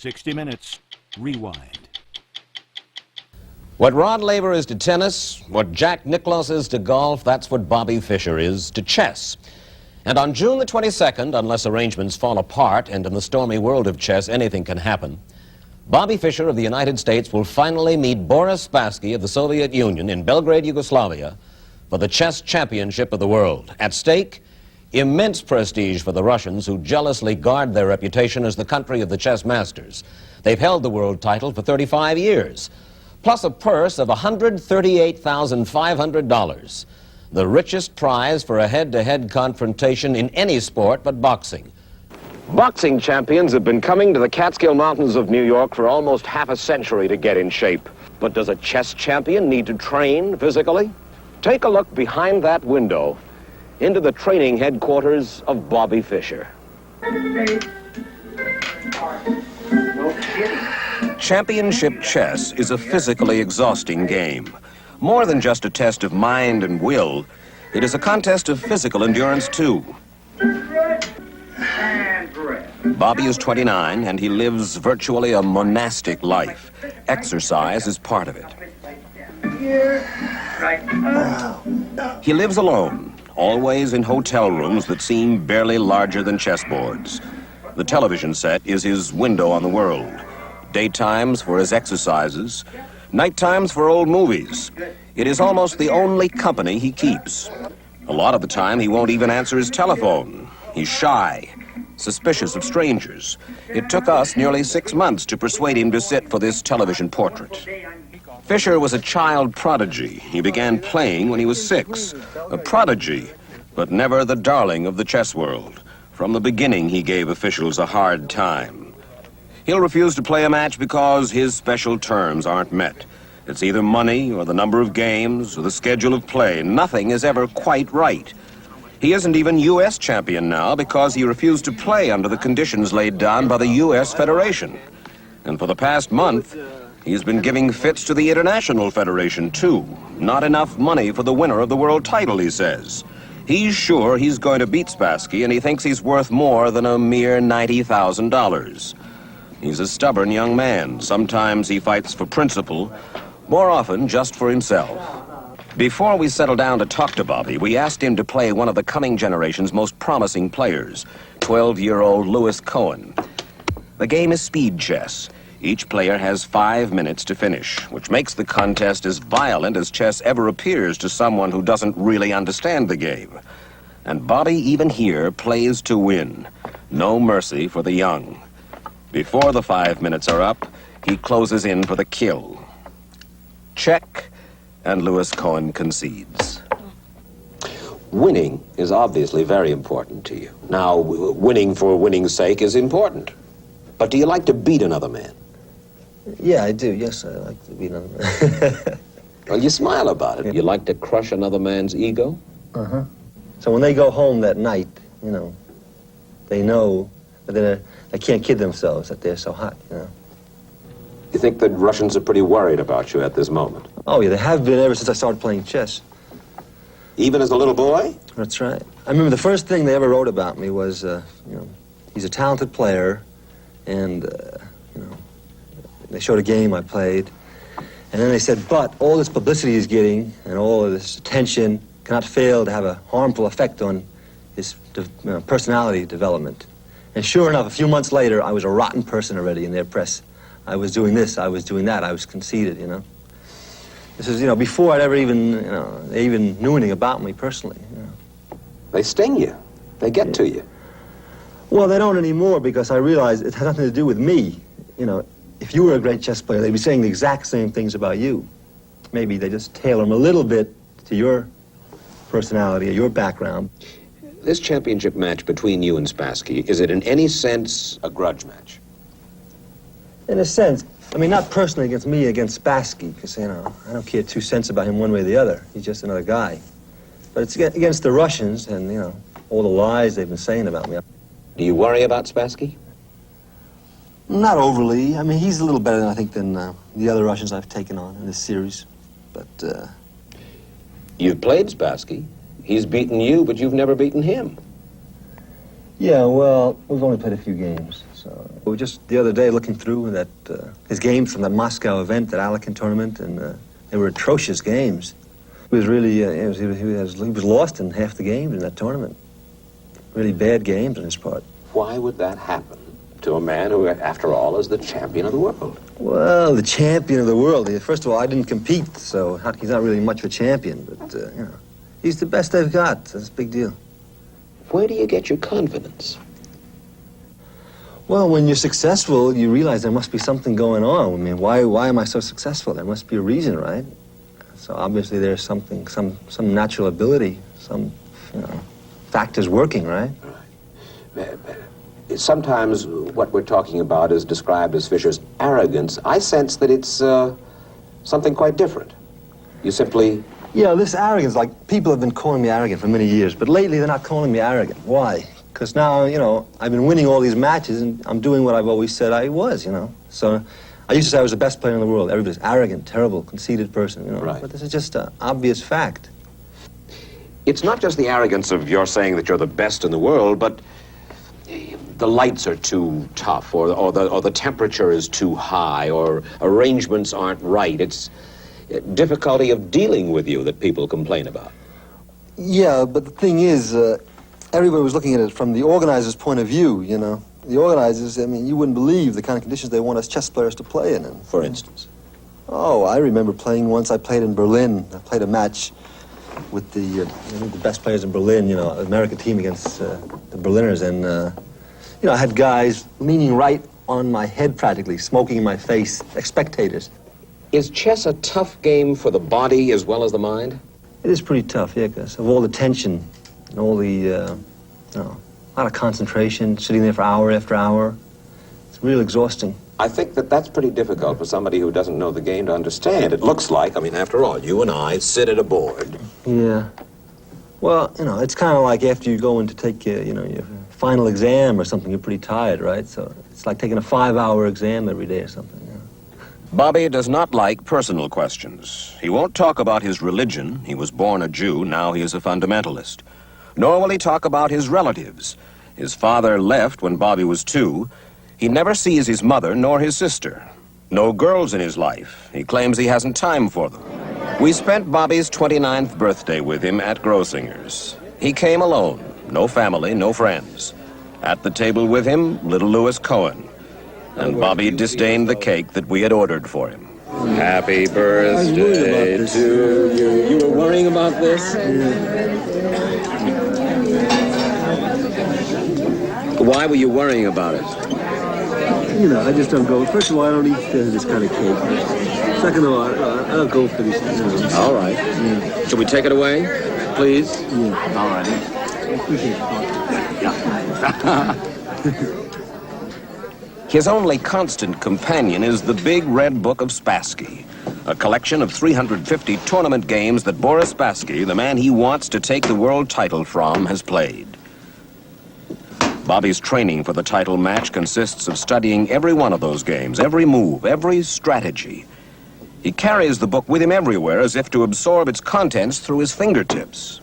60 Minutes, Rewind. What Rod Laver is to tennis, what Jack Nicklaus is to golf, that's what Bobby Fischer is to chess. And on June the 22nd, unless arrangements fall apart, and in the stormy world of chess anything can happen, Bobby Fischer of the United States will finally meet Boris Spassky of the Soviet Union in Belgrade, Yugoslavia, for the chess championship of the world. At stake, immense prestige for the Russians, who jealously guard their reputation as the country of the chess masters. They've held the world title for 35 years, plus a purse of $138,500, the richest prize for a head-to-head confrontation in any sport but boxing. Boxing champions have been coming to the Catskill Mountains of New York for almost half a century to get in shape. But does a chess champion need to train physically? Take a look behind that window into the training headquarters of Bobby Fischer. Championship chess is a physically exhausting game. More than just a test of mind and will, it is a contest of physical endurance too. Bobby is 29 and he lives virtually a monastic life. Exercise is part of it. He lives alone, always in hotel rooms that seem barely larger than chessboards. The television set is his window on the world. Daytimes for his exercises, nighttimes for old movies. It is almost the only company he keeps. A lot of the time, he won't even answer his telephone. He's shy, suspicious of strangers. It took us nearly 6 months to persuade him to sit for this television portrait. Fischer was a child prodigy. He began playing when he was 6. A prodigy, but never the darling of the chess world. From the beginning, he gave officials a hard time. He'll refuse to play a match because his special terms aren't met. It's either money or the number of games or the schedule of play. Nothing is ever quite right. He isn't even U.S. champion now because he refused to play under the conditions laid down by the U.S. Federation. And for the past month, he's been giving fits to the International Federation, too. Not enough money for the winner of the world title, he says. He's sure he's going to beat Spassky, and he thinks he's worth more than a mere $90,000. He's a stubborn young man. Sometimes he fights for principle, more often just for himself. Before we settled down to talk to Bobby, we asked him to play one of the coming generation's most promising players, 12-year-old Lewis Cohen. The game is speed chess. Each player has 5 minutes to finish, which makes the contest as violent as chess ever appears to someone who doesn't really understand the game. And Bobby, even here, plays to win. No mercy for the young. Before the 5 minutes are up, he closes in for the kill. Check, and Lewis Cohen concedes. Winning is obviously very important to you. Now, winning for winning's sake is important. But do you like to beat another man? Yeah, I do. Yes, I like to beat another man. Well, you smile about it. You like to crush another man's ego? Uh-huh. So when they go home that night, you know, they know that they can't kid themselves that they're so hot, you know. You think the Russians are pretty worried about you at this moment? Oh, yeah, they have been ever since I started playing chess. Even as a little boy? That's right. I remember the first thing they ever wrote about me was, you know, he's a talented player, and, you know, they showed a game I played, and then they said, but all this publicity he's getting and all of this attention cannot fail to have a harmful effect on his personality development. And sure enough, a few months later, I was a rotten person already in their press. I was doing this, I was doing that, I was conceited, you know. This is, you know, before I'd ever even, you know, they even knew anything about me personally, you know. They sting you. They get to you. Well, they don't anymore because I realize it has nothing to do with me. You know, if you were a great chess player, they'd be saying the exact same things about you. Maybe they just tailor them a little bit to your personality or your background. This championship match between you and Spassky, is it in any sense a grudge match? In a sense. I mean, not personally against me, against Spassky, because, you know, I don't care 2 cents about him one way or the other. He's just another guy. But it's against the Russians and, you know, all the lies they've been saying about me. Do you worry about Spassky? Not overly. I mean, he's a little better, I think, than the other Russians I've taken on in this series. But, You've played Spassky. He's beaten you, but you've never beaten him. Yeah, well, we've only played a few games. So we were just the other day looking through that his games from that Moscow event, that Alekin tournament, and they were atrocious games. He was really he was lost in half the games in that tournament. Really bad games on his part. Why would that happen to a man who, after all, is the champion of the world? Well, the champion of the world. First of all, I didn't compete, so he's not really much of a champion. But you know, he's the best they've got. That's a big deal. Where do you get your confidence? Well, when you're successful, you realize there must be something going on. I mean, why am I so successful? There must be a reason, right? So obviously there's something, some natural ability, some, you know, factors working, right? Right. Sometimes what we're talking about is described as Fischer's arrogance. I sense that it's something quite different. You simply... Yeah, this arrogance, like, people have been calling me arrogant for many years, but lately they're not calling me arrogant. Why? Because now, you know, I've been winning all these matches, and I'm doing what I've always said I was, you know. So I used to say I was the best player in the world. Everybody's arrogant, terrible, conceited person, you know. Right. But this is just an obvious fact. It's not just the arrogance of your saying that you're the best in the world, but the lights are too tough, or the temperature is too high, or arrangements aren't right. It's difficulty of dealing with you that people complain about. Yeah, but the thing is, everybody was looking at it from the organizer's point of view, you know. The organizers, I mean, you wouldn't believe the kind of conditions they want us chess players to play in. For instance? Oh, I remember playing once. I played in Berlin. I played a match with the best players in Berlin, you know, American team against the Berliners, and you know, I had guys leaning right on my head practically, smoking in my face, spectators. Is chess a tough game for the body as well as the mind? It is pretty tough, yeah, because of all the tension and all the, you know, a lot of concentration, sitting there for hour after hour. It's real exhausting. I think that that's pretty difficult for somebody who doesn't know the game to understand. It looks like, I mean, after all, you and I sit at a board. Yeah. Well, you know, it's kind of like after you go in to take your, you know, your final exam or something, you're pretty tired, right? So it's like taking a 5-hour exam every day or something, you know? Bobby does not like personal questions. He won't talk about his religion. He was born a Jew, now he is a fundamentalist. Nor will he talk about his relatives. His father left when Bobby was 2. He never sees his mother nor his sister. No girls in his life. He claims he hasn't time for them. We spent Bobby's 29th birthday with him at Grossinger's. He came alone. No family, no friends. At the table with him, little Louis Cohen. And Bobby disdained the cake that we had ordered for him. Happy birthday to you. You were worrying about this? Why were you worrying about it? You know, I just don't go. First of all, I don't eat this kind of cake. Second of all, I don't go for these things. You know. All right. Yeah. Should we take it away, please? Yeah. All right. His only constant companion is the big red book of Spassky, a collection of 350 tournament games that Boris Spassky, the man he wants to take the world title from, has played. Bobby's training for the title match consists of studying every one of those games, every move, every strategy. He carries the book with him everywhere as if to absorb its contents through his fingertips.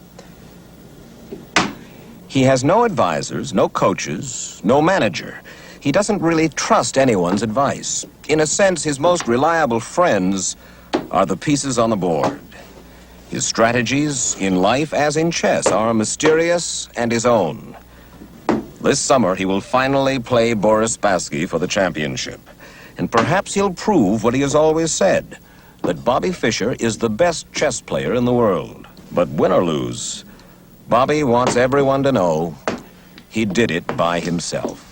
He has no advisors, no coaches, no manager. He doesn't really trust anyone's advice. In a sense, his most reliable friends are the pieces on the board. His strategies, in life as in chess, are mysterious and his own. This summer, he will finally play Boris Spassky for the championship. And perhaps he'll prove what he has always said, that Bobby Fischer is the best chess player in the world. But win or lose, Bobby wants everyone to know he did it by himself.